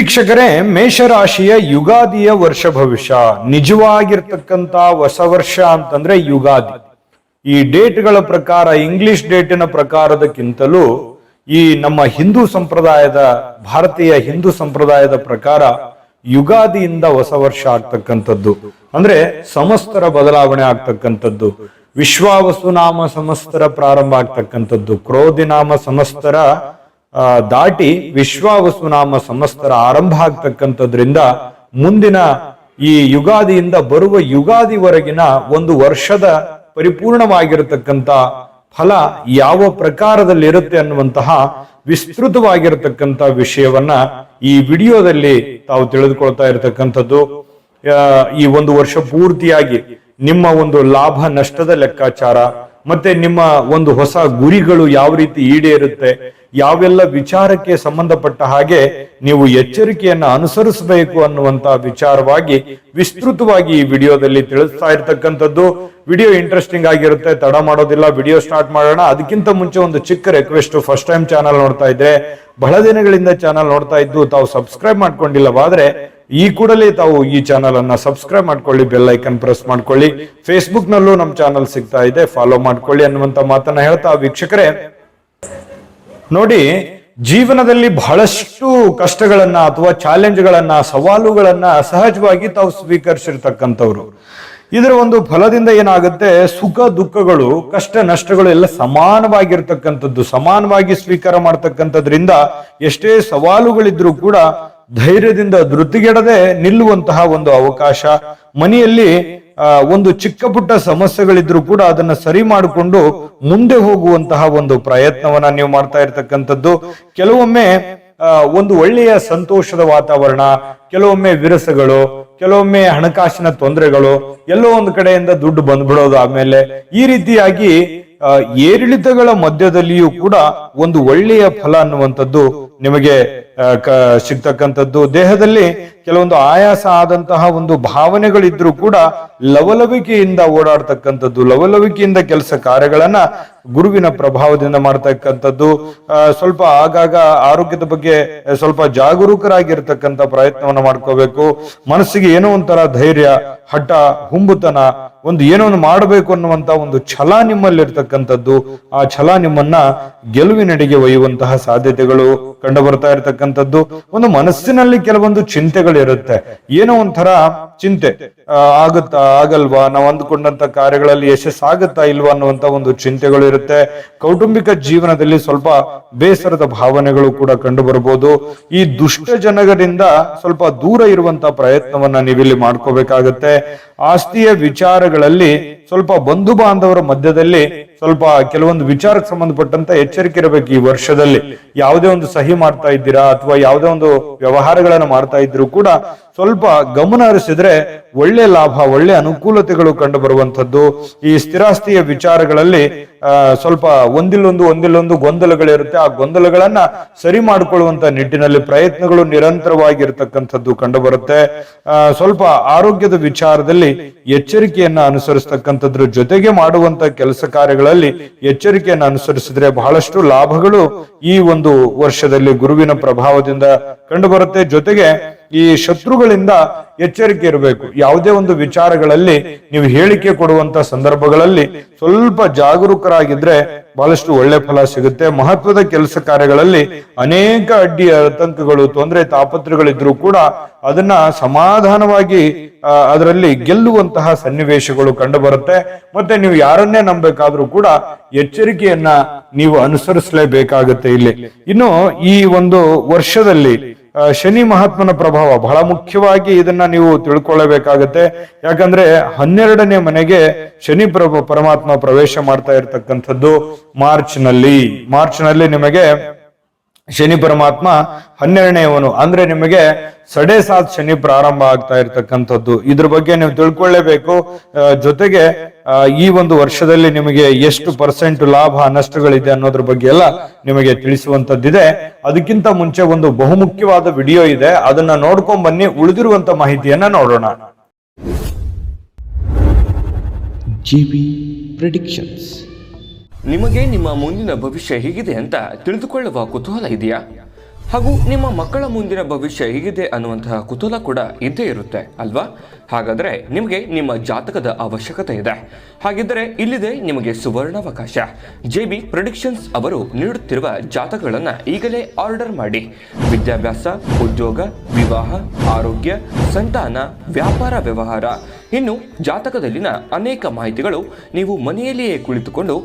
ವೀಕ್ಷಕರೇ, ಮೇಷರಾಶಿಯ ಯುಗಾದಿಯ ವರ್ಷ ಭವಿಷ್ಯ. ನಿಜವಾಗಿರ್ತಕ್ಕಂತ ಹೊಸ ವರ್ಷ ಅಂತಂದ್ರೆ ಯುಗಾದಿ. ಈ ಡೇಟ್ಗಳ ಪ್ರಕಾರ, ಇಂಗ್ಲಿಷ್ ಡೇಟಿನ ಪ್ರಕಾರದಕ್ಕಿಂತಲೂ ಈ ನಮ್ಮ ಹಿಂದೂ ಸಂಪ್ರದಾಯದ, ಭಾರತೀಯ ಹಿಂದೂ ಸಂಪ್ರದಾಯದ ಪ್ರಕಾರ ಯುಗಾದಿಯಿಂದ ಹೊಸ ವರ್ಷ ಆಗ್ತಕ್ಕಂಥದ್ದು. ಅಂದ್ರೆ ಸಂವತ್ಸರ ಬದಲಾವಣೆ ಆಗ್ತಕ್ಕಂಥದ್ದು. ವಿಶ್ವಾವಸು ನಾಮ ಸಂವತ್ಸರ ಪ್ರಾರಂಭ ಆಗ್ತಕ್ಕಂಥದ್ದು. ಕ್ರೋಧಿ ನಾಮ ಸಂವತ್ಸರ ದಾಟಿ ವಿಶ್ವಾವಸು ನಾಮ ಸಂವತ್ಸರ ಆರಂಭ ಆಗ್ತಕ್ಕಂಥದ್ರಿಂದ ಮುಂದಿನ ಈ ಯುಗಾದಿಯಿಂದ ಬರುವ ಯುಗಾದಿವರೆಗಿನ ಒಂದು ವರ್ಷದ ಪರಿಪೂರ್ಣವಾಗಿರತಕ್ಕಂತ ಫಲ ಯಾವ ಪ್ರಕಾರದಲ್ಲಿ ಇರುತ್ತೆ ಅನ್ನುವಂತಹ ವಿಸ್ತೃತವಾಗಿರತಕ್ಕಂತ ವಿಷಯವನ್ನ ಈ ವಿಡಿಯೋದಲ್ಲಿ ತಾವು ತಿಳಿದುಕೊಳ್ತಾ ಇರತಕ್ಕಂಥದ್ದು. ಈ ಒಂದು ವರ್ಷ ಪೂರ್ತಿಯಾಗಿ ನಿಮ್ಮ ಒಂದು ಲಾಭ ನಷ್ಟದ ಲೆಕ್ಕಾಚಾರ, ಮತ್ತೆ ನಿಮ್ಮ ಒಂದು ಹೊಸ ಗುರಿಗಳು ಯಾವ ರೀತಿ ಈಡೇರುತ್ತೆ, ಯಾವೆಲ್ಲ ವಿಚಾರಕ್ಕೆ ಸಂಬಂಧಪಟ್ಟ ಹಾಗೆ ನೀವು ಎಚ್ಚರಿಕೆಯನ್ನ ಅನುಸರಿಸಬೇಕು ಅನ್ನುವಂತ ವಿಚಾರವಾಗಿ ವಿಸ್ತೃತವಾಗಿ ಈ ವಿಡಿಯೋದಲ್ಲಿ ತಿಳಿಸ್ತಾ ಇರ್ತಕ್ಕಂಥದ್ದು. ವಿಡಿಯೋ ಇಂಟ್ರೆಸ್ಟಿಂಗ್ ಆಗಿರುತ್ತೆ, ತಡ ಮಾಡೋದಿಲ್ಲ, ವಿಡಿಯೋ ಸ್ಟಾರ್ಟ್ ಮಾಡೋಣ. ಅದಕ್ಕಿಂತ ಮುಂಚೆ ಒಂದು ಚಿಕ್ಕ ರಿಕ್ವೆಸ್ಟ್, ಫಸ್ಟ್ ಟೈಮ್ ಚಾನಲ್ ನೋಡ್ತಾ ಇದ್ರೆ, ಬಹಳ ದಿನಗಳಿಂದ ಚಾನಲ್ ನೋಡ್ತಾ ಇದ್ದು ತಾವು ಸಬ್ಸ್ಕ್ರೈಬ್ ಮಾಡ್ಕೊಂಡಿಲ್ಲವಾದ್ರೆ ಈ ಕೂಡಲೇ ತಾವು ಈ ಚಾನಲ್ ಅನ್ನ ಸಬ್ಸ್ಕ್ರೈಬ್ ಮಾಡ್ಕೊಳ್ಳಿ, ಬೆಲ್ ಐಕನ್ ಪ್ರೆಸ್ ಮಾಡ್ಕೊಳ್ಳಿ. ಫೇಸ್ಬುಕ್ ನಲ್ಲೂ ನಮ್ಮ ಚಾನಲ್ ಸಿಗ್ತಾ ಇದೆ, ಫಾಲೋ ಮಾಡ್ಕೊಳ್ಳಿ ಅನ್ನುವಂತ ಮಾತನ್ನ ಹೇಳ್ತಾ, ವೀಕ್ಷಕರೇ ನೋಡಿ, ಜೀವನದಲ್ಲಿ ಬಹಳಷ್ಟು ಕಷ್ಟಗಳನ್ನ ಅಥವಾ ಚಾಲೆಂಜ್ಗಳನ್ನ, ಸವಾಲುಗಳನ್ನ ಸಹಜವಾಗಿ ತಾವು ಸ್ವೀಕರಿಸಿರ್ತಕ್ಕಂಥವ್ರು. ಇದರ ಒಂದು ಫಲದಿಂದ ಏನಾಗುತ್ತೆ, ಸುಖ ದುಃಖಗಳು, ಕಷ್ಟ ನಷ್ಟಗಳು ಎಲ್ಲ ಸಮಾನವಾಗಿರ್ತಕ್ಕಂಥದ್ದು, ಸಮಾನವಾಗಿ ಸ್ವೀಕಾರ ಮಾಡ್ತಕ್ಕಂಥದ್ರಿಂದ ಎಷ್ಟೇ ಸವಾಲುಗಳಿದ್ರೂ ಕೂಡ ಧೈರ್ಯದಿಂದ ಧೃತಿಗೆಡದೆ ನಿಲ್ಲುವಂತಹ ಒಂದು ಅವಕಾಶ. ಮನೆಯಲ್ಲಿ ಒಂದು ಚಿಕ್ಕ ಪುಟ್ಟ ಸಮಸ್ಯೆಗಳಿದ್ರು ಕೂಡ ಅದನ್ನ ಸರಿ ಮಾಡಿಕೊಂಡು ಮುಂದೆ ಹೋಗುವಂತಹ ಒಂದು ಪ್ರಯತ್ನವನ್ನ ನೀವು ಮಾಡ್ತಾ ಇರ್ತಕ್ಕಂಥದ್ದು. ಕೆಲವೊಮ್ಮೆ ಒಂದು ಒಳ್ಳೆಯ ಸಂತೋಷದ ವಾತಾವರಣ, ಕೆಲವೊಮ್ಮೆ ವಿರಸಗಳು, ಕೆಲವೊಮ್ಮೆ ಹಣಕಾಸಿನ ತೊಂದರೆಗಳು, ಎಲ್ಲೋ ಒಂದು ಕಡೆಯಿಂದ ದುಡ್ಡು ಬಂದ್ಬಿಡೋದು. ಆಮೇಲೆ ಈ ರೀತಿಯಾಗಿ ಏರಿಳಿತಗಳ ಮಧ್ಯದಲ್ಲಿಯೂ ಕೂಡ ಒಂದು ಒಳ್ಳೆಯ ಫಲ ಅನ್ನುವಂಥದ್ದು ನಿಮಗೆ ಸಿಗ್ತಕ್ಕಂಥದ್ದು. ದೇಹದಲ್ಲಿ ಕೆಲವೊಂದು ಆಯಾಸ ಆದಂತಹ ಒಂದು ಭಾವನೆಗಳಿದ್ರೂ ಕೂಡ ಲವಲವಿಕೆಯಿಂದ ಓಡಾಡ್ತಕ್ಕಂಥದ್ದು, ಲವಲವಿಕೆಯಿಂದ ಕೆಲಸ ಕಾರ್ಯಗಳನ್ನ ಗುರುವಿನ ಪ್ರಭಾವದಿಂದ ಮಾಡ್ತಕ್ಕಂಥದ್ದು. ಸ್ವಲ್ಪ ಆಗಾಗ ಆರೋಗ್ಯದ ಬಗ್ಗೆ ಸ್ವಲ್ಪ ಜಾಗರೂಕರಾಗಿರ್ತಕ್ಕಂಥ ಪ್ರಯತ್ನವನ್ನ ಮಾಡ್ಕೋಬೇಕು. ಮನಸ್ಸಿಗೆ ಏನೋ ಒಂಥರ ಧೈರ್ಯ, ಹಠ, ಹುಂಬುತನ, ಒಂದು ಏನೋ ಒಂದು ಮಾಡಬೇಕು ಅನ್ನುವಂತ ಒಂದು ಛಲ ನಿಮ್ಮಲ್ಲಿರ್ತಕ್ಕಂಥದ್ದು. ಆ ಛಲ ನಿಮ್ಮನ್ನ ಗೆಲುವಿನೆಡೆಗೆ ಒಯ್ಯುವಂತಹ ಸಾಧ್ಯತೆಗಳು ಕಂಡು ಬರ್ತಾ ಇರತಕ್ಕಂಥದ್ದು. ಒಂದು ಮನಸ್ಸಿನಲ್ಲಿ ಕೆಲವೊಂದು ಚಿಂತೆಗಳಿರುತ್ತೆ, ಏನೋ ಒಂಥರ ಚಿಂತೆ, ಆಗುತ್ತಾ ಆಗಲ್ವಾ, ನಾವು ಅಂದುಕೊಂಡಂತ ಕಾರ್ಯಗಳಲ್ಲಿ ಯಶಸ್ಸಾಗುತ್ತಾ ಇಲ್ವಾ ಅನ್ನುವಂತ ಒಂದು ಚಿಂತೆಗಳು ಇರುತ್ತೆ. ಕೌಟುಂಬಿಕ ಜೀವನದಲ್ಲಿ ಸ್ವಲ್ಪ ಬೇಸರದ ಭಾವನೆಗಳು ಕೂಡ ಕಂಡು ಬರಬಹುದು. ಈ ದುಷ್ಟ ಜನಗಳಿಂದ ಸ್ವಲ್ಪ ದೂರ ಇರುವಂತ ಪ್ರಯತ್ನವನ್ನ ನೀವಿಲ್ಲಿ ಮಾಡ್ಕೋಬೇಕಾಗತ್ತೆ. ಆಸ್ತಿಯ ವಿಚಾರಗಳಲ್ಲಿ ಸ್ವಲ್ಪ ಬಂಧು ಬಾಂಧವರ ಮಧ್ಯದಲ್ಲಿ ಸ್ವಲ್ಪ ಕೆಲವೊಂದು ವಿಚಾರಕ್ಕೆ ಸಂಬಂಧಪಟ್ಟಂತ ಎಚ್ಚರಿಕೆ ಇರಬೇಕು. ಈ ವರ್ಷದಲ್ಲಿ ಯಾವುದೇ ಒಂದು ಸಹಿ ಮಾಡ್ತಾ ಇದ್ದೀರಾ ಅಥವಾ ಯಾವುದೇ ಒಂದು ವ್ಯವಹಾರಗಳನ್ನ ಮಾಡ್ತಾ ಇದ್ರು ಕೂಡ ಸ್ವಲ್ಪ ಗಮನ ಹರಿಸಿದ್ರೆ ಒಳ್ಳೆ ಲಾಭ, ಒಳ್ಳೆ ಅನುಕೂಲತೆಗಳು ಕಂಡು ಬರುವಂತದ್ದು. ಈ ಸ್ಥಿರಾಸ್ತಿಯ ವಿಚಾರಗಳಲ್ಲಿ ಸ್ವಲ್ಪ ಒಂದಿಲ್ಲೊಂದು ಗೊಂದಲಗಳಿರುತ್ತೆ. ಆ ಗೊಂದಲಗಳನ್ನ ಸರಿ ಮಾಡಿಕೊಳ್ಳುವಂತ ನಿಟ್ಟಿನಲ್ಲಿ ಪ್ರಯತ್ನಗಳು ನಿರಂತರವಾಗಿರ್ತಕ್ಕಂಥದ್ದು ಕಂಡು ಬರುತ್ತೆ. ಸ್ವಲ್ಪ ಆರೋಗ್ಯದ ವಿಚಾರದಲ್ಲಿ ಎಚ್ಚರಿಕೆಯನ್ನ ಅನುಸರಿಸತಕ್ಕಂಥದ್ರ ಜೊತೆಗೆ ಮಾಡುವಂತ ಕೆಲಸ ಕಾರ್ಯಗಳಲ್ಲಿ ಎಚ್ಚರಿಕೆಯನ್ನು ಅನುಸರಿಸಿದ್ರೆ ಬಹಳಷ್ಟು ಲಾಭಗಳು ಈ ಒಂದು ವರ್ಷದಲ್ಲಿ ಗುರುವಿನ ಪ್ರಭಾವದಿಂದ ಕಂಡು ಬರುತ್ತೆ. ಜೊತೆಗೆ ಈ ಶತ್ರುಗಳಿಂದ ಎಚ್ಚರಿಕೆ ಇರಬೇಕು. ಯಾವುದೇ ಒಂದು ವಿಚಾರಗಳಲ್ಲಿ ನೀವು ಹೇಳಿಕೆ ಕೊಡುವಂತ ಸಂದರ್ಭಗಳಲ್ಲಿ ಸ್ವಲ್ಪ ಜಾಗರೂಕರಾಗಿದ್ರೆ ಬಹಳಷ್ಟು ಒಳ್ಳೆ ಫಲ ಸಿಗುತ್ತೆ. ಮಹತ್ವದ ಕೆಲಸ ಕಾರ್ಯಗಳಲ್ಲಿ ಅನೇಕ ಅಡ್ಡಿ ಆತಂಕಗಳು, ತೊಂದರೆ ತಾಪತ್ರಗಳಿದ್ರು ಕೂಡ ಅದನ್ನ ಸಮಾಧಾನವಾಗಿ ಅದರಲ್ಲಿ ಗೆಲ್ಲುವಂತಹ ಸನ್ನಿವೇಶಗಳು ಕಂಡು ಬರುತ್ತೆ. ಮತ್ತೆ ನೀವು ಯಾರನ್ನೇ ನಂಬಬೇಕಾದ್ರೂ ಕೂಡ ಎಚ್ಚರಿಕೆಯನ್ನ ನೀವು ಅನುಸರಿಸಲೇಬೇಕಾಗುತ್ತೆ. ಇಲ್ಲಿ ಇನ್ನು ಈ ಒಂದು ವರ್ಷದಲ್ಲಿ ಶನಿ ಮಹಾತ್ಮನ ಪ್ರಭಾವ ಬಹಳ ಮುಖ್ಯವಾಗಿ ಇದನ್ನ ನೀವು ತಿಳ್ಕೊಳ್ಳಬೇಕಾಗತ್ತೆ. ಯಾಕಂದ್ರೆ 12ನೇ ಮನೆಗೆ ಶನಿ ಪರಮಾತ್ಮ ಪ್ರವೇಶ ಮಾಡ್ತಾ ಇರ್ತಕ್ಕಂಥದ್ದು ಮಾರ್ಚ್ ನಲ್ಲಿ ನಿಮಗೆ ಶನಿ ಪರಮಾತ್ಮ 12ನೇವನು, ಅಂದ್ರೆ ನಿಮಗೆ 7.5 ಶನಿ ಪ್ರಾರಂಭ ಆಗ್ತಾ ಇರ್ತಕ್ಕಂಥದ್ದು. ಇದ್ರ ಬಗ್ಗೆ ನೀವು ತಿಳ್ಕೊಳ್ಳೇಬೇಕು. ಜೊತೆಗೆ ಈ ಒಂದು ವರ್ಷದಲ್ಲಿ ನಿಮಗೆ ಎಷ್ಟು ಪರ್ಸೆಂಟ್ ಲಾಭ ನಷ್ಟಗಳಿದೆ ಅನ್ನೋದ್ರ ಬಗ್ಗೆ ಎಲ್ಲ ನಿಮಗೆ ತಿಳಿಸುವಂತದ್ದಿದೆ. ಅದಕ್ಕಿಂತ ಮುಂಚೆ ಒಂದು ಬಹುಮುಖ್ಯವಾದ ವಿಡಿಯೋ ಇದೆ, ಅದನ್ನ ನೋಡ್ಕೊಂಡ್ ಬನ್ನಿ. ಉಳಿದಿರುವಂತ ಮಾಹಿತಿಯನ್ನ ನೋಡೋಣ. GB predictions. ನಿಮಗೆ ನಿಮ್ಮ ಮುಂದಿನ ಭವಿಷ್ಯ ಹೇಗಿದೆ ಅಂತ ತಿಳಿದುಕೊಳ್ಳುವ ಕುತೂಹಲ ಇದೆಯಾ? ಹಾಗೂ ನಿಮ್ಮ ಮಕ್ಕಳ ಮುಂದಿನ ಭವಿಷ್ಯ ಹೇಗಿದೆ ಅನ್ನುವಂತಹ ಕುತೂಹಲ ಕೂಡ ಇದ್ದೇ ಇರುತ್ತೆ ಅಲ್ವಾ? ಹಾಗಾದರೆ ನಿಮಗೆ ನಿಮ್ಮ ಜಾತಕದ ಅವಶ್ಯಕತೆ ಇದೆ. ಹಾಗಿದ್ದರೆ ಇಲ್ಲಿದೆ ನಿಮಗೆ ಸುವರ್ಣಾವಕಾಶ. JB ಪ್ರೆಡಿಕ್ಷನ್ಸ್ ಅವರು ನೀಡುತ್ತಿರುವ ಜಾತಕಗಳನ್ನು ಈಗಲೇ ಆರ್ಡರ್ ಮಾಡಿ. ವಿದ್ಯಾಭ್ಯಾಸ, ಉದ್ಯೋಗ, ವಿವಾಹ, ಆರೋಗ್ಯ, ಸಂತಾನ, ವ್ಯಾಪಾರ ವ್ಯವಹಾರ, ಇನ್ನು ಜಾತಕದಲ್ಲಿನ ಅನೇಕ ಮಾಹಿತಿಗಳು ನೀವು ಮನೆಯಲ್ಲಿಯೇ ಕುಳಿತುಕೊಂಡು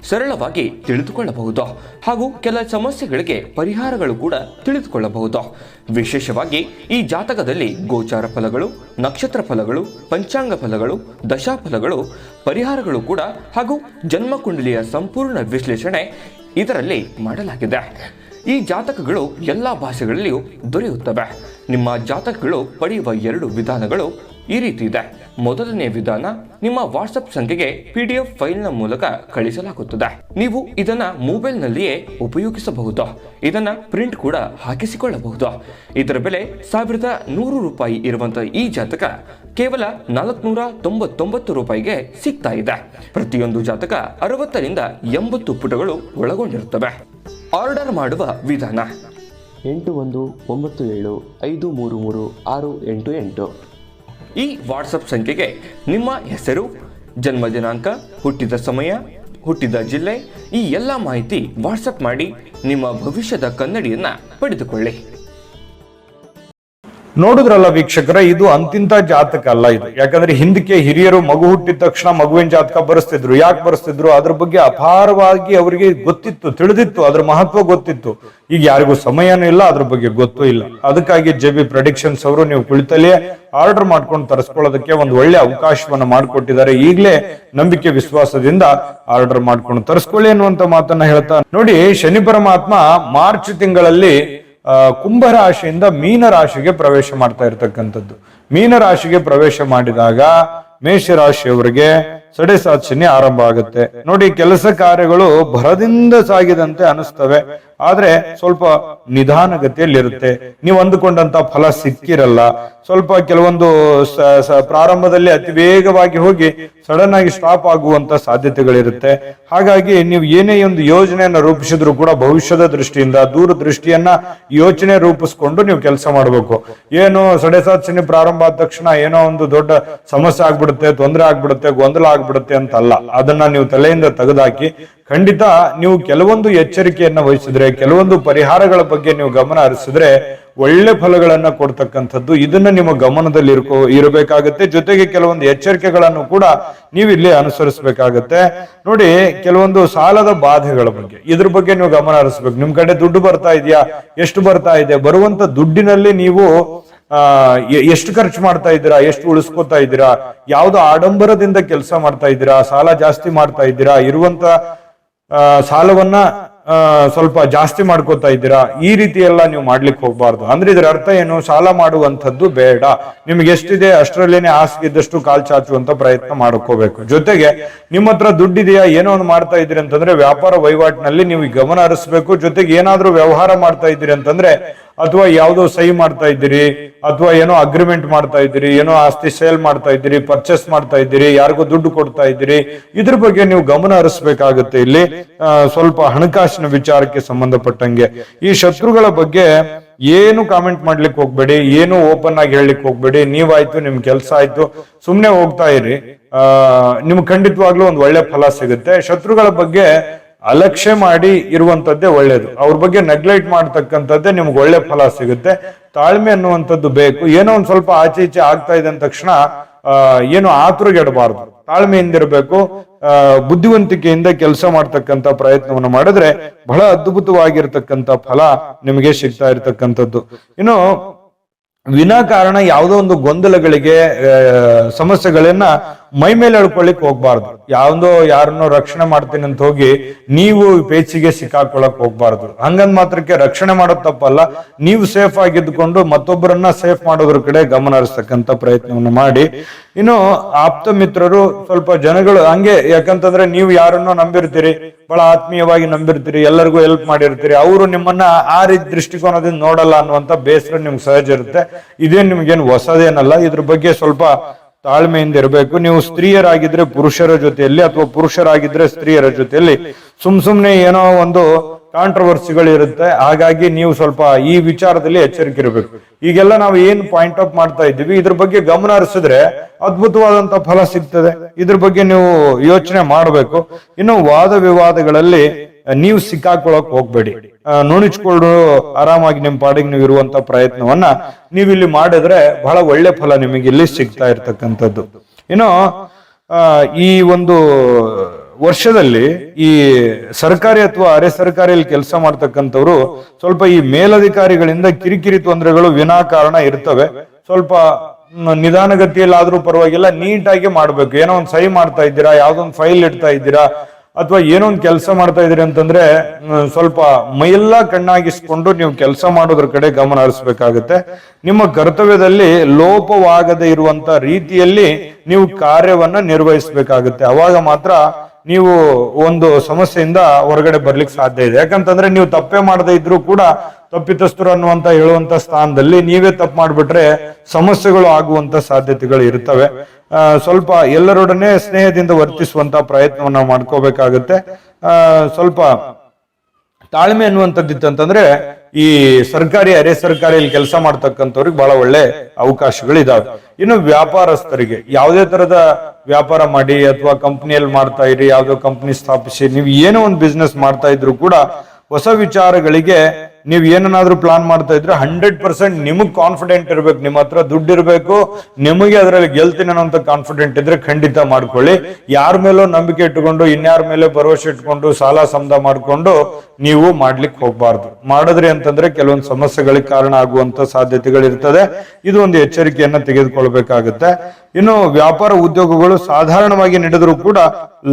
ಸರಳವಾಗಿ ತಿಳಿದುಕೊಳ್ಳಬಹುದು. ಹಾಗೂ ಕೆಲ ಸಮಸ್ಯೆಗಳಿಗೆ ಪರಿಹಾರಗಳು ಕೂಡ ತಿಳಿದುಕೊಳ್ಳಬಹುದು. ವಿಶೇಷವಾಗಿ ಈ ಜಾತಕದಲ್ಲಿ ಗೋಚಾರ ಫಲಗಳು, ನಕ್ಷತ್ರ ಫಲಗಳು, ಪಂಚಾಂಗ ಫಲಗಳು, ದಶಾಫಲಗಳು, ಪರಿಹಾರಗಳು ಕೂಡ ಹಾಗೂ ಜನ್ಮಕುಂಡಲಿಯ ಸಂಪೂರ್ಣ ವಿಶ್ಲೇಷಣೆ ಇದರಲ್ಲಿ ಮಾಡಲಾಗಿದೆ. ಈ ಜಾತಕಗಳು ಎಲ್ಲ ಭಾಷೆಗಳಲ್ಲಿಯೂ ದೊರೆಯುತ್ತವೆ. ನಿಮ್ಮ ಜಾತಕಗಳು ಪಡೆಯುವ 2 ವಿಧಾನಗಳು ಈ ರೀತಿ ಇದೆ. ಮೊದಲನೇ ವಿಧಾನ, ನಿಮ್ಮ ವಾಟ್ಸಪ್ ಸಂಖ್ಯೆಗೆ PDF ಫೈಲ್ನ ಮೂಲಕ ಕಳಿಸಲಾಗುತ್ತದೆ. ನೀವು ಇದನ್ನ ಮೊಬೈಲ್ನಲ್ಲಿಯೇ ಉಪಯೋಗಿಸಬಹುದು. ಇದನ್ನ ಪ್ರಿಂಟ್ ಕೂಡ ಹಾಕಿಸಿಕೊಳ್ಳಬಹುದು. ಇದರ ಬೆಲೆ 1100 ರೂಪಾಯಿ ಇರುವಂತಹ ಈ ಜಾತಕ ಕೇವಲ 499 ರೂಪಾಯಿಗೆ ಸಿಗ್ತಾ ಇದೆ. ಪ್ರತಿಯೊಂದು ಜಾತಕ 60 ರಿಂದ 80 ಪುಟಗಳು ಒಳಗೊಂಡಿರುತ್ತವೆ. ಆರ್ಡರ್ ಮಾಡುವ ವಿಧಾನ 8197533688. ಈ ವಾಟ್ಸಪ್ ಸಂಖ್ಯೆಗೆ ನಿಮ್ಮ ಹೆಸರು, ಜನ್ಮ ದಿನಾಂಕ, ಹುಟ್ಟಿದ ಸಮಯ, ಹುಟ್ಟಿದ ಜಿಲ್ಲೆ ಈ ಎಲ್ಲ ಮಾಹಿತಿ ವಾಟ್ಸಪ್ ಮಾಡಿ ನಿಮ್ಮ ಭವಿಷ್ಯದ ಕನ್ನಡಿಯನ್ನ ಪಡೆದುಕೊಳ್ಳಿ. ನೋಡಿದ್ರಲ್ಲ ವೀಕ್ಷಕರ, ಇದು ಅಂತಿಂತ ಜಾತಕ ಅಲ್ಲ ಇದು. ಯಾಕಂದ್ರೆ ಹಿಂದಕ್ಕೆ ಹಿರಿಯರು ಮಗು ಹುಟ್ಟಿದ ತಕ್ಷಣ ಮಗುವಿನ ಜಾತಕ ಬರೆಸ್ತಿದ್ರು. ಯಾಕೆ ಬರೆಸ್ತಿದ್ರು? ಅದ್ರ ಬಗ್ಗೆ ಅಪಾರವಾಗಿ ಅವರಿಗೆ ಗೊತ್ತಿತ್ತು, ತಿಳಿದಿತ್ತು, ಅದ್ರ ಮಹತ್ವ ಗೊತ್ತಿತ್ತು. ಈಗ ಯಾರಿಗೂ ಸಮಯನೂ ಇಲ್ಲ, ಅದ್ರ ಬಗ್ಗೆ ಗೊತ್ತೂ ಇಲ್ಲ. ಅದಕ್ಕಾಗಿ JB ಪ್ರೆಡಿಕ್ಷನ್ಸ್ ಅವರು ನೀವು ಕುಳಿತಲ್ಲೇ ಆರ್ಡರ್ ಮಾಡ್ಕೊಂಡು ತರಿಸ್ಕೊಳ್ಳೋದಕ್ಕೆ ಒಂದು ಒಳ್ಳೆ ಅವಕಾಶವನ್ನ ಮಾಡಿಕೊಟ್ಟಿದ್ದಾರೆ. ಈಗಲೇ ನಂಬಿಕೆ ವಿಶ್ವಾಸದಿಂದ ಆರ್ಡರ್ ಮಾಡ್ಕೊಂಡು ತರಿಸ್ಕೊಳ್ಳಿ ಅನ್ನುವಂತ ಮಾತನ್ನ ಹೇಳ್ತಾ ನೋಡಿ, ಶನಿ ಪರಮಾತ್ಮ ಮಾರ್ಚ್ ತಿಂಗಳಲ್ಲಿ ಕುಂಭ ರಾಶಿಯಿಂದ ಮೀನ ರಾಶಿಗೆ ಪ್ರವೇಶ ಮಾಡ್ತಾ ಇರ್ತಕ್ಕಂಥದ್ದು. ಮೀನ ರಾಶಿಗೆ ಪ್ರವೇಶ ಮಾಡಿದಾಗ ಮೇಷರಾಶಿಯವರಿಗೆ ಸಡೆಸಾತ್ ಶನಿ ಆರಂಭ ಆಗುತ್ತೆ. ನೋಡಿ, ಕೆಲಸ ಕಾರ್ಯಗಳು ಭರದಿಂದ ಸಾಗಿದಂತೆ ಅನಿಸ್ತವೆ, ಆದ್ರೆ ಸ್ವಲ್ಪ ನಿಧಾನಗತಿಯಲ್ಲಿರುತ್ತೆ. ನೀವು ಅಂದುಕೊಂಡಂತ ಫಲ ಸಿಕ್ಕಿರಲ್ಲ. ಸ್ವಲ್ಪ ಕೆಲವೊಂದು ಪ್ರಾರಂಭದಲ್ಲಿ ಅತಿ ವೇಗವಾಗಿ ಹೋಗಿ ಸಡನ್ ಆಗಿ ಸ್ಟಾಪ್ ಆಗುವಂತ ಸಾಧ್ಯತೆಗಳಿರುತ್ತೆ. ಹಾಗಾಗಿ ನೀವು ಏನೇ ಒಂದು ಯೋಜನೆಯನ್ನ ರೂಪಿಸಿದ್ರು ಕೂಡ ಭವಿಷ್ಯದ ದೃಷ್ಟಿಯಿಂದ ದೂರದೃಷ್ಟಿಯನ್ನ ಯೋಚನೆ ರೂಪಿಸ್ಕೊಂಡು ನೀವು ಕೆಲಸ ಮಾಡಬೇಕು. ಏನು ಸಡೆಸಾತ್ ಶನಿ ಪ್ರಾರಂಭ ಆದ ತಕ್ಷಣ ಏನೋ ಒಂದು ದೊಡ್ಡ ಸಮಸ್ಯೆ ಆಗ್ಬಿಡುತ್ತೆ, ತೊಂದರೆ ಆಗ್ಬಿಡುತ್ತೆ, ಗೊಂದಲ ಆಗ್ಬಿಡುತ್ತೆ ಅಂತ ಅಲ್ಲ. ಅದನ್ನ ನೀವು ತಲೆಯಿಂದ ತೆಗೆದುಹಾಕಿ ಖಂಡಿತ ನೀವು ಕೆಲವೊಂದು ಎಚ್ಚರಿಕೆಯನ್ನ ವಹಿಸಿದ್ರೆ, ಕೆಲವೊಂದು ಪರಿಹಾರಗಳ ಬಗ್ಗೆ ನೀವು ಗಮನ ಹರಿಸಿದ್ರೆ ಒಳ್ಳೆ ಫಲಗಳನ್ನ ಕೊಡ್ತಕ್ಕಂಥದ್ದು. ಇದನ್ನ ನಿಮ್ಮ ಗಮನದಲ್ಲಿ ಇರಬೇಕಾಗತ್ತೆ. ಜೊತೆಗೆ ಕೆಲವೊಂದು ಎಚ್ಚರಿಕೆಗಳನ್ನು ಕೂಡ ನೀವು ಇಲ್ಲಿ ಅನುಸರಿಸಬೇಕಾಗತ್ತೆ. ನೋಡಿ, ಕೆಲವೊಂದು ಸಾಲದ ಬಾಧೆಗಳ ಬಗ್ಗೆ, ಇದ್ರ ಬಗ್ಗೆ ನೀವು ಗಮನ ಹರಿಸ್ಬೇಕು. ನಿಮ್ ಕಡೆ ದುಡ್ಡು ಬರ್ತಾ ಇದೆಯಾ, ಎಷ್ಟು ಬರ್ತಾ ಇದೆ, ಬರುವಂತ ದುಡ್ಡಿನಲ್ಲಿ ನೀವು ಎಷ್ಟು ಖರ್ಚು ಮಾಡ್ತಾ ಇದ್ದೀರಾ, ಎಷ್ಟು ಉಳಿಸ್ಕೊತಾ ಇದ್ದೀರಾ, ಯಾವ್ದು ಆಡಂಬರದಿಂದ ಕೆಲಸ ಮಾಡ್ತಾ ಇದ್ದೀರಾ, ಸಾಲ ಜಾಸ್ತಿ ಮಾಡ್ತಾ ಇದ್ದೀರಾ, ಇರುವಂತ ಸಾಲವನ್ನ ಸ್ವಲ್ಪ ಜಾಸ್ತಿ ಮಾಡ್ಕೋತಾ ಇದ್ದೀರಾ, ಈ ರೀತಿ ಎಲ್ಲ ನೀವು ಮಾಡ್ಲಿಕ್ಕೆ ಹೋಗ್ಬಾರ್ದು. ಅಂದ್ರೆ ಇದ್ರ ಅರ್ಥ ಏನು? ಸಾಲ ಮಾಡುವಂಥದ್ದು ಬೇಡ. ನಿಮ್ಗೆ ಎಷ್ಟಿದೆ ಅಷ್ಟರಲ್ಲೇನೆ ಹಾಸಿಗೆದ್ದಷ್ಟು ಕಾಲ್ ಚಾಚುವಂತ ಪ್ರಯತ್ನ ಮಾಡ್ಕೋಬೇಕು. ಜೊತೆಗೆ ನಿಮ್ಮ ಹತ್ರ ದುಡ್ಡಿದೆಯಾ, ಏನೋ ಒಂದು ಮಾಡ್ತಾ ಇದ್ದೀರಿ ಅಂತಂದ್ರೆ ವ್ಯಾಪಾರ ವಹಿವಾಟಿನಲ್ಲಿ ನೀವು ಗಮನ ಹರಿಸ್ಬೇಕು. ಜೊತೆಗೆ ಏನಾದ್ರೂ ವ್ಯವಹಾರ ಮಾಡ್ತಾ ಇದ್ದೀರಿ ಅಂತಂದ್ರೆ, ಅಥವಾ ಯಾವುದೋ ಸಹಿ ಮಾಡ್ತಾ ಇದ್ದೀರಿ, ಅಥವಾ ಏನೋ ಅಗ್ರಿಮೆಂಟ್ ಮಾಡ್ತಾ ಇದ್ದೀರಿ, ಏನೋ ಆಸ್ತಿ ಸೇಲ್ ಮಾಡ್ತಾ ಇದ್ದೀರಿ, ಪರ್ಚೇಸ್ ಮಾಡ್ತಾ ಇದ್ದೀರಿ, ಯಾರಿಗೂ ದುಡ್ಡು ಕೊಡ್ತಾ ಇದ್ದೀರಿ, ಇದ್ರ ಬಗ್ಗೆ ನೀವು ಗಮನ ಹರಿಸ್ಬೇಕಾಗುತ್ತೆ. ಇಲ್ಲಿ ಸ್ವಲ್ಪ ಹಣಕಾಸಿನ ವಿಚಾರಕ್ಕೆ ಸಂಬಂಧಪಟ್ಟಂಗೆ ಈ ಶತ್ರುಗಳ ಬಗ್ಗೆ ಏನು ಕಾಮೆಂಟ್ ಮಾಡ್ಲಿಕ್ಕೆ ಹೋಗ್ಬೇಡಿ, ಏನು ಓಪನ್ ಆಗಿ ಹೇಳಲಿಕ್ಕೆ ಹೋಗ್ಬೇಡಿ. ನೀವಾಯ್ತು, ನಿಮ್ ಕೆಲಸ ಆಯ್ತು, ಸುಮ್ನೆ ಹೋಗ್ತಾ ಇರಿ. ನಿಮ್ಗೆ ಖಂಡಿತವಾಗ್ಲೂ ಒಂದು ಒಳ್ಳೆ ಫಲ ಸಿಗುತ್ತೆ. ಶತ್ರುಗಳ ಬಗ್ಗೆ ಅಲಕ್ಷ್ಯ ಮಾಡಿ ಇರುವಂತದ್ದೇ ಒಳ್ಳೇದು. ಅವ್ರ ಬಗ್ಗೆ ನೆಗ್ಲೆಕ್ಟ್ ಮಾಡ್ತಕ್ಕಂಥದ್ದೇ ನಿಮ್ಗೆ ಒಳ್ಳೆ ಫಲ ಸಿಗುತ್ತೆ. ತಾಳ್ಮೆ ಅನ್ನುವಂಥದ್ದು ಬೇಕು. ಏನೋ ಒಂದ್ ಸ್ವಲ್ಪ ಆಚೆ ಈಚೆ ಆಗ್ತಾ ಇದೆ ಅಂದ ತಕ್ಷಣ ಏನು ಆತುರಗೆಡಬಾರ್ದು, ತಾಳ್ಮೆಯಿಂದಿರಬೇಕು. ಬುದ್ಧಿವಂತಿಕೆಯಿಂದ ಕೆಲಸ ಮಾಡ್ತಕ್ಕಂಥ ಪ್ರಯತ್ನವನ್ನು ಮಾಡಿದ್ರೆ ಬಹಳ ಅದ್ಭುತವಾಗಿರ್ತಕ್ಕಂಥ ಫಲ ನಿಮಗೆ ಸಿಗ್ತಾ ಇರ್ತಕ್ಕಂಥದ್ದು. ಇನ್ನು ವಿನಾಕಾರಣ ಯಾವುದೋ ಒಂದು ಗೊಂದಲಗಳಿಗೆ ಸಮಸ್ಯೆಗಳನ್ನ ಮೈ ಮೇಲೆ ಎಳ್ಕೊಳ್ಳಿಕ್ ಹೋಗ್ಬಾರ್ದು. ಯಾವ್ದೋ ಯಾರನ್ನೋ ರಕ್ಷಣೆ ಮಾಡ್ತೀನಿ ಅಂತ ಹೋಗಿ ನೀವು ಪೇಚಿಗೆ ಸಿಕ್ಕಾಕೊಳಕ್ ಹೋಗ್ಬಾರ್ದು. ಹಂಗಂದ್ ಮಾತ್ರಕ್ಕೆ ರಕ್ಷಣೆ ಮಾಡೋದ್ ತಪ್ಪಲ್ಲ. ನೀವು ಸೇಫ್ ಆಗಿದ್ದುಕೊಂಡು ಮತ್ತೊಬ್ಬರನ್ನ ಸೇಫ್ ಮಾಡೋದ್ರ ಕಡೆ ಗಮನ ಹರಿಸ್ತಕ್ಕಂಥ ಪ್ರಯತ್ನವನ್ನು ಮಾಡಿ. ಇನ್ನು ಆಪ್ತ ಮಿತ್ರರು, ಸ್ವಲ್ಪ ಜನಗಳು ಹಂಗೆ, ಯಾಕಂತಂದ್ರೆ ನೀವು ಯಾರನ್ನೋ ನಂಬಿರ್ತೀರಿ, ಬಹಳ ಆತ್ಮೀಯವಾಗಿ ನಂಬಿರ್ತೀರಿ, ಎಲ್ಲರಿಗೂ ಹೆಲ್ಪ್ ಮಾಡಿರ್ತೀರಿ, ಅವರು ನಿಮ್ಮನ್ನ ಆ ರೀತಿ ದೃಷ್ಟಿಕೋನದಿಂದ ನೋಡಲ್ಲ ಅನ್ನುವಂತ ಬೇಸರ ನಿಮ್ಗೆ ಸಹಜ ಇರುತ್ತೆ. ಇದೇನ್ ನಿಮ್ಗೇನು ಹೊಸದೇನಲ್ಲ. ಇದ್ರ ಬಗ್ಗೆ ಸ್ವಲ್ಪ ತಾಳ್ಮೆಯಿಂದ ಇರಬೇಕು. ನೀವು ಸ್ತ್ರೀಯರಾಗಿದ್ರೆ ಪುರುಷರ ಜೊತೆಯಲ್ಲಿ, ಅಥವಾ ಪುರುಷರಾಗಿದ್ರೆ ಸ್ತ್ರೀಯರ ಜೊತೆಯಲ್ಲಿ ಸುಮ್ನೆ ಏನೋ ಒಂದು ಕಾಂಟ್ರವರ್ಸಿಗಳು ಇರುತ್ತೆ. ಹಾಗಾಗಿ ನೀವು ಸ್ವಲ್ಪ ಈ ವಿಚಾರದಲ್ಲಿ ಎಚ್ಚರಿಕೆ ಇರಬೇಕು. ಈಗೆಲ್ಲ ನಾವು ಏನ್ ಪಾಯಿಂಟ್ ಔಟ್ ಮಾಡ್ತಾ ಇದ್ದೀವಿ, ಇದ್ರ ಬಗ್ಗೆ ಗಮನ ಹರಿಸಿದ್ರೆ ಅದ್ಭುತವಾದಂತ ಫಲ ಸಿಗ್ತದೆ. ಇದ್ರ ಬಗ್ಗೆ ನೀವು ಯೋಚನೆ ಮಾಡಬೇಕು. ಇನ್ನು ವಾದ ವಿವಾದಗಳಲ್ಲಿ ನೀವು ಸಿಕ್ಕಾಕೊಳಕ್ ಹೋಗ್ಬೇಡಿ. ನುಣಿಸ್ಕೊಂಡು ಆರಾಮಾಗಿ ನಿಮ್ ಪಾಡಿಗೆ ನೀವು ಇರುವಂತ ಪ್ರಯತ್ನವನ್ನ ನೀವು ಇಲ್ಲಿ ಮಾಡಿದ್ರೆ ಬಹಳ ಒಳ್ಳೆ ಫಲ ನಿಮಗೆ ಇಲ್ಲಿ ಸಿಗ್ತಾ ಇರ್ತಕ್ಕಂಥದ್ದು. ಇನ್ನು ಈ ಒಂದು ವರ್ಷದಲ್ಲಿ ಈ ಸರ್ಕಾರಿ ಅಥವಾ ಅರೆ ಸರ್ಕಾರಿಯಲ್ಲಿ ಕೆಲಸ ಮಾಡ್ತಕ್ಕಂಥವ್ರು ಸ್ವಲ್ಪ ಈ ಮೇಲಧಿಕಾರಿಗಳಿಂದ ಕಿರಿಕಿರಿ ತೊಂದರೆಗಳು ವಿನಾಕಾರಣ ಇರ್ತವೆ. ಸ್ವಲ್ಪ ನಿಧಾನಗತಿಯಲ್ಲಾದ್ರೂ ಪರವಾಗಿಲ್ಲ, ನೀಟಾಗಿ ಮಾಡ್ಬೇಕು. ಏನೋ ಒಂದು ಸಹಿ ಮಾಡ್ತಾ ಇದ್ದೀರಾ, ಯಾವ್ದೊಂದು ಫೈಲ್ ಇಡ್ತಾ ಇದ್ದೀರಾ, ಅಥವಾ ಏನೋ ಒಂದು ಕೆಲಸ ಮಾಡ್ತಾ ಇದೀರಿ ಅಂತಂದ್ರೆ ಸ್ವಲ್ಪ ಮೈಯೆಲ್ಲ ಕಣ್ಣಾಗಿಸ್ಕೊಂಡು ನೀವು ಕೆಲಸ ಮಾಡೋದ್ರ ಕಡೆ ಗಮನ ಹರಿಸ್ಬೇಕಾಗತ್ತೆ. ನಿಮ್ಮ ಕರ್ತವ್ಯದಲ್ಲಿ ಲೋಪವಾಗದೇ ಇರುವಂತ ರೀತಿಯಲ್ಲಿ ನೀವು ಕಾರ್ಯವನ್ನ ನಿರ್ವಹಿಸಬೇಕಾಗುತ್ತೆ. ಅವಾಗ ಮಾತ್ರ ನೀವು ಒಂದು ಸಮಸ್ಯೆಯಿಂದ ಹೊರಗಡೆ ಬರ್ಲಿಕ್ಕೆ ಸಾಧ್ಯ ಇದೆ. ಯಾಕಂತಂದ್ರೆ ನೀವು ತಪ್ಪೇ ಮಾಡದೇ ಇದ್ರೂ ಕೂಡ ತಪ್ಪಿತಸ್ಥರು ಅನ್ನುವಂತ ಹೇಳುವಂತ ಸ್ಥಾನದಲ್ಲಿ ನೀವೇ ತಪ್ಪು ಮಾಡ್ಬಿಟ್ರೆ ಸಮಸ್ಯೆಗಳು ಆಗುವಂತ ಸಾಧ್ಯತೆಗಳು ಇರ್ತವೆ. ಸ್ವಲ್ಪ ಎಲ್ಲರೊಡನೆ ಸ್ನೇಹದಿಂದ ವರ್ತಿಸುವಂತ ಪ್ರಯತ್ನವನ್ನ ಮಾಡ್ಕೋಬೇಕಾಗತ್ತೆ. ಸ್ವಲ್ಪ ತಾಳ್ಮೆ ಅನ್ನುವಂಥದ್ದಿತ್ತಂತಂದ್ರೆ ಈ ಸರ್ಕಾರಿ ಅರೆ ಸರ್ಕಾರಿಯಲ್ಲಿ ಕೆಲಸ ಮಾಡ್ತಕ್ಕಂಥವ್ರಿಗೆ ಬಹಳ ಒಳ್ಳೆ ಅವಕಾಶಗಳು ಇದಾವೆ. ಇನ್ನು ವ್ಯಾಪಾರಸ್ಥರಿಗೆ ಯಾವುದೇ ತರದ ವ್ಯಾಪಾರ ಮಾಡಿ ಅಥವಾ ಕಂಪ್ನಿಯಲ್ಲಿ ಮಾಡ್ತಾ ಇರಿ, ಯಾವ್ದೋ ಕಂಪ್ನಿ ಸ್ಥಾಪಿಸಿ, ನೀವು ಏನೋ ಒಂದು ಬಿಸ್ನೆಸ್ ಮಾಡ್ತಾ ಇದ್ರು ಕೂಡ ಹೊಸ ವಿಚಾರಗಳಿಗೆ ನೀವು ಏನನ್ನಾದ್ರೂ ಪ್ಲಾನ್ ಮಾಡ್ತಾ ಇದ್ರೆ 100% ನಿಮಗ್ ಕಾನ್ಫಿಡೆಂಟ್ ಇರ್ಬೇಕು. ನಿಮ್ಮ ಹತ್ರ ದುಡ್ಡು ಇರ್ಬೇಕು, ನಿಮಗೆ ಅದರಲ್ಲಿ ಗೆಲ್ತೀನಿ ಅನ್ನೋಂತ ಕಾನ್ಫಿಡೆಂಟ್ ಇದ್ರೆ ಖಂಡಿತ ಮಾಡ್ಕೊಳ್ಳಿ. ಯಾರ ಮೇಲೋ ನಂಬಿಕೆ ಇಟ್ಕೊಂಡು ಇನ್ಯಾರ ಮೇಲೆ ಭರವಸೆ ಇಟ್ಕೊಂಡು ಸಾಲ ಸಮದ ಮಾಡ್ಕೊಂಡು ನೀವು ಮಾಡ್ಲಿಕ್ಕೆ ಹೋಗ್ಬಾರ್ದು. ಮಾಡಿದ್ರಿ ಅಂತಂದ್ರೆ ಕೆಲವೊಂದು ಸಮಸ್ಯೆಗಳಿಗೆ ಕಾರಣ ಆಗುವಂತ ಸಾಧ್ಯತೆಗಳಿರ್ತದೆ. ಇದು ಒಂದು ಎಚ್ಚರಿಕೆಯನ್ನ ತೆಗೆದುಕೊಳ್ಬೇಕಾಗತ್ತೆ. ಇನ್ನು ವ್ಯಾಪಾರ ಉದ್ಯೋಗಗಳು ಸಾಧಾರಣವಾಗಿ ನಡೆದರೂ ಕೂಡ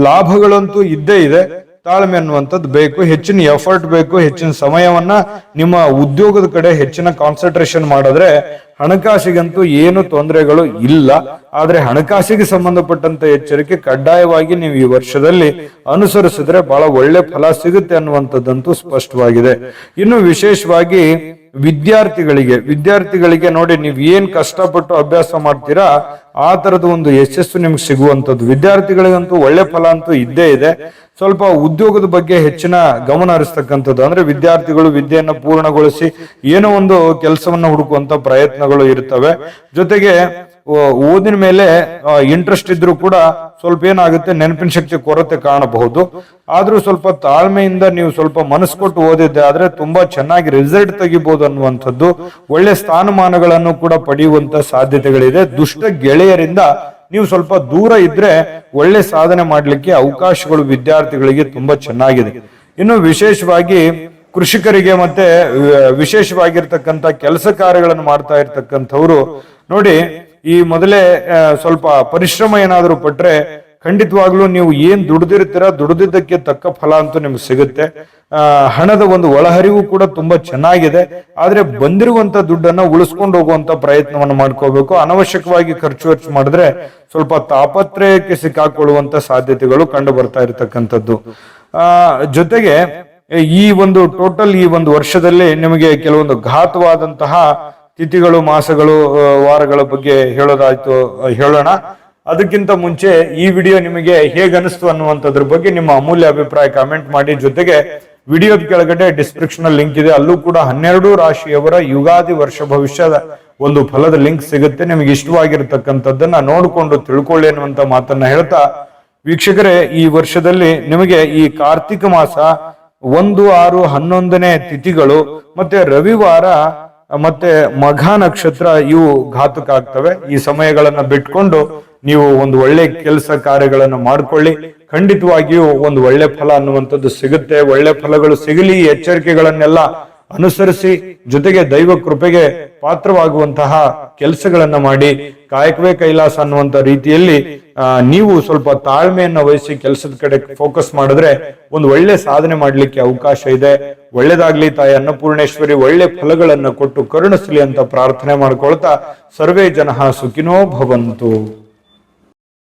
ಲಾಭಗಳಂತೂ ಇದ್ದೇ ಇದೆ. ತಾಳ್ಮೆ ಅನ್ನುವಂಥದ್ದು ಬೇಕು, ಹೆಚ್ಚಿನ ಎಫರ್ಟ್ ಬೇಕು, ಹೆಚ್ಚಿನ ಸಮಯವನ್ನ ನಿಮ್ಮ ಉದ್ಯೋಗದ ಕಡೆ ಹೆಚ್ಚಿನ ಕಾನ್ಸಂಟ್ರೇಷನ್ ಮಾಡಿದ್ರೆ ಹಣಕಾಸಿಗಂತೂ ಏನು ತೊಂದರೆಗಳು ಇಲ್ಲ. ಆದ್ರೆ ಹಣಕಾಸಿಗೆ ಸಂಬಂಧಪಟ್ಟಂತ ಎಚ್ಚರಿಕೆ ಕಡ್ಡಾಯವಾಗಿ ನೀವು ಈ ವರ್ಷದಲ್ಲಿ ಅನುಸರಿಸಿದ್ರೆ ಬಹಳ ಒಳ್ಳೆ ಫಲ ಸಿಗುತ್ತೆ ಅನ್ನುವಂಥದ್ದಂತೂ ಸ್ಪಷ್ಟವಾಗಿದೆ. ಇನ್ನು ವಿಶೇಷವಾಗಿ ವಿದ್ಯಾರ್ಥಿಗಳಿಗೆ ನೋಡಿ, ನೀವು ಏನ್ ಕಷ್ಟಪಟ್ಟು ಅಭ್ಯಾಸ ಮಾಡ್ತೀರಾ ಆ ತರದ ಒಂದು ಯಶಸ್ಸು ನಿಮ್ಗೆ ಸಿಗುವಂಥದ್ದು. ವಿದ್ಯಾರ್ಥಿಗಳಿಗಂತೂ ಒಳ್ಳೆ ಫಲ ಅಂತೂ ಇದ್ದೇ ಇದೆ. ಸ್ವಲ್ಪ ಉದ್ಯೋಗದ ಬಗ್ಗೆ ಹೆಚ್ಚಿನ ಗಮನ ಹರಿಸ್ತಕ್ಕಂಥದ್ದು, ಅಂದ್ರೆ ವಿದ್ಯಾರ್ಥಿಗಳು ವಿದ್ಯೆಯನ್ನ ಪೂರ್ಣಗೊಳಿಸಿ ಏನೋ ಒಂದು ಕೆಲಸವನ್ನ ಹುಡುಕುವಂತ ಪ್ರಯತ್ನಗಳು ಇರ್ತವೆ. ಜೊತೆಗೆ ಓದಿನ ಮೇಲೆ ಇಂಟ್ರೆಸ್ಟ್ ಇದ್ರೂ ಕೂಡ ಸ್ವಲ್ಪ ಏನಾಗುತ್ತೆ, ನೆನಪಿನ ಶಕ್ತಿ ಕೊರತೆ ಕಾಣಬಹುದು. ಆದ್ರೂ ಸ್ವಲ್ಪ ತಾಳ್ಮೆಯಿಂದ ನೀವು ಸ್ವಲ್ಪ ಮನಸ್ಸು ಕೊಟ್ಟು ಓದಿದ್ದೆ ಆದ್ರೆ ತುಂಬಾ ಚೆನ್ನಾಗಿ ರಿಸಲ್ಟ್ ತೆಗಿಬಹುದು ಅನ್ನುವಂಥದ್ದು. ಒಳ್ಳೆ ಸ್ಥಾನಮಾನಗಳನ್ನು ಕೂಡ ಪಡೆಯುವಂತ ಸಾಧ್ಯತೆಗಳಿದೆ. ದುಷ್ಟ ಗೆಳೆಯರಿಂದ ನೀವು ಸ್ವಲ್ಪ ದೂರ ಇದ್ರೆ ಒಳ್ಳೆ ಸಾಧನೆ ಮಾಡ್ಲಿಕ್ಕೆ ಅವಕಾಶಗಳು ವಿದ್ಯಾರ್ಥಿಗಳಿಗೆ ತುಂಬಾ ಚೆನ್ನಾಗಿದೆ. ಇನ್ನು ವಿಶೇಷವಾಗಿ ಕೃಷಿಕರಿಗೆ ಮತ್ತೆ ವಿಶೇಷವಾಗಿರ್ತಕ್ಕಂಥ ಕೆಲಸ ಕಾರ್ಯಗಳನ್ನು ಮಾಡ್ತಾ ಇರ್ತಕ್ಕಂಥವ್ರು ನೋಡಿ, ಈ ಮೊದಲೇ ಸ್ವಲ್ಪ ಪರಿಶ್ರಮ ಏನಾದ್ರೂ ಪಟ್ರೆ ಖಂಡಿತವಾಗ್ಲೂ ನೀವು ಏನ್ ದುಡ್ದಿರ್ತೀರ ದುಡ್ದಿದ್ದಕ್ಕೆ ತಕ್ಕ ಫಲ ಅಂತೂ ನಿಮ್ಗೆ ಸಿಗುತ್ತೆ. ಹಣದ ಒಂದು ಒಳಹರಿವು ಕೂಡ ತುಂಬಾ ಚೆನ್ನಾಗಿದೆ. ಆದ್ರೆ ಬಂದಿರುವಂತ ದುಡ್ಡನ್ನ ಉಳಿಸ್ಕೊಂಡು ಹೋಗುವಂತ ಪ್ರಯತ್ನವನ್ನು ಮಾಡ್ಕೋಬೇಕು. ಅನವಶ್ಯಕವಾಗಿ ಖರ್ಚು ಮಾಡಿದ್ರೆ ಸ್ವಲ್ಪ ತಾಪತ್ರಯಕ್ಕೆ ಸಿಕ್ಕಾಕೊಳ್ಳುವಂತ ಸಾಧ್ಯತೆಗಳು ಕಂಡು ಬರ್ತಾ ಇರತಕ್ಕಂಥದ್ದು. ಜೊತೆಗೆ ಈ ಒಂದು ಈ ಒಂದು ವರ್ಷದಲ್ಲಿ ನಿಮಗೆ ಕೆಲವೊಂದು ಘಾತವಾದಂತಹ ತಿಥಿಗಳು, ಮಾಸಗಳು, ವಾರಗಳ ಬಗ್ಗೆ ಹೇಳೋಣ. ಅದಕ್ಕಿಂತ ಮುಂಚೆ ಈ ವಿಡಿಯೋ ನಿಮಗೆ ಹೇಗೆ ಅನಿಸ್ತು ಅನ್ನುವಂಥದ್ರ ಬಗ್ಗೆ ನಿಮ್ಮ ಅಮೂಲ್ಯ ಅಭಿಪ್ರಾಯ ಕಾಮೆಂಟ್ ಮಾಡಿ. ಜೊತೆಗೆ ವಿಡಿಯೋದ ಕೆಳಗಡೆ ಡಿಸ್ಕ್ರಿಪ್ಷನ್ ಲಿಂಕ್ ಇದೆ, ಅಲ್ಲೂ ಕೂಡ 12 ರಾಶಿಯವರ ಯುಗಾದಿ ವರ್ಷ ಭವಿಷ್ಯದ ಒಂದು ಫಲದ ಲಿಂಕ್ ಸಿಗುತ್ತೆ. ನಿಮಗೆ ಇಷ್ಟವಾಗಿರ್ತಕ್ಕಂಥದ್ದನ್ನ ನೋಡಿಕೊಂಡು ತಿಳ್ಕೊಳ್ಳಿ ಅನ್ನುವಂತ ಮಾತನ್ನ ಹೇಳ್ತಾ, ವೀಕ್ಷಕರೇ, ಈ ವರ್ಷದಲ್ಲಿ ನಿಮಗೆ ಈ ಕಾರ್ತಿಕ ಮಾಸ 1, 6, 11ನೇ ತಿಥಿಗಳು ಮತ್ತೆ ರವಿವಾರ ಮತ್ತೆ ಮಘ ನಕ್ಷತ್ರ ಇವು ಘಾತಕ ಆಗ್ತವೆ. ಈ ಸಮಯಗಳನ್ನ ಬಿಟ್ಕೊಂಡು ನೀವು ಒಂದು ಒಳ್ಳೆ ಕೆಲಸ ಕಾರ್ಯಗಳನ್ನು ಮಾಡ್ಕೊಳ್ಳಿ. ಖಂಡಿತವಾಗಿಯೂ ಒಂದು ಒಳ್ಳೆ ಫಲ ಅನ್ನುವಂಥದ್ದು ಸಿಗುತ್ತೆ. ಒಳ್ಳೆ ಫಲಗಳು ಸಿಗಲಿ, ಎಚ್ಚರಿಕೆಗಳನ್ನೆಲ್ಲ ಅನುಸರಿಸಿ, ಜೊತೆಗೆ ದೈವ ಕೃಪೆಗೆ ಪಾತ್ರವಾಗುವಂತಹ ಕೆಲಸಗಳನ್ನ ಮಾಡಿ, ಕಾಯಕವೇ ಕೈಲಾಸ ಅನ್ನುವಂತ ರೀತಿಯಲ್ಲಿ ನೀವು ಸ್ವಲ್ಪ ತಾಳ್ಮೆಯನ್ನ ವಹಿಸಿ ಕೆಲಸದ ಕಡೆ ಫೋಕಸ್ ಮಾಡಿದ್ರೆ ಒಂದು ಒಳ್ಳೆ ಸಾಧನೆ ಮಾಡ್ಲಿಕ್ಕೆ ಅವಕಾಶ ಇದೆ. ಒಳ್ಳೇದಾಗ್ಲಿ. ತಾಯಿ ಅನ್ನಪೂರ್ಣೇಶ್ವರಿ ಒಳ್ಳೆ ಫಲಗಳನ್ನ ಕೊಟ್ಟು ಕರುಣಿಸಲಿ ಅಂತ ಪ್ರಾರ್ಥನೆ ಮಾಡ್ಕೊಳ್ತಾ, ಸರ್ವೇ ಜನಃ ಸುಖಿನೋ ಭವಂತು.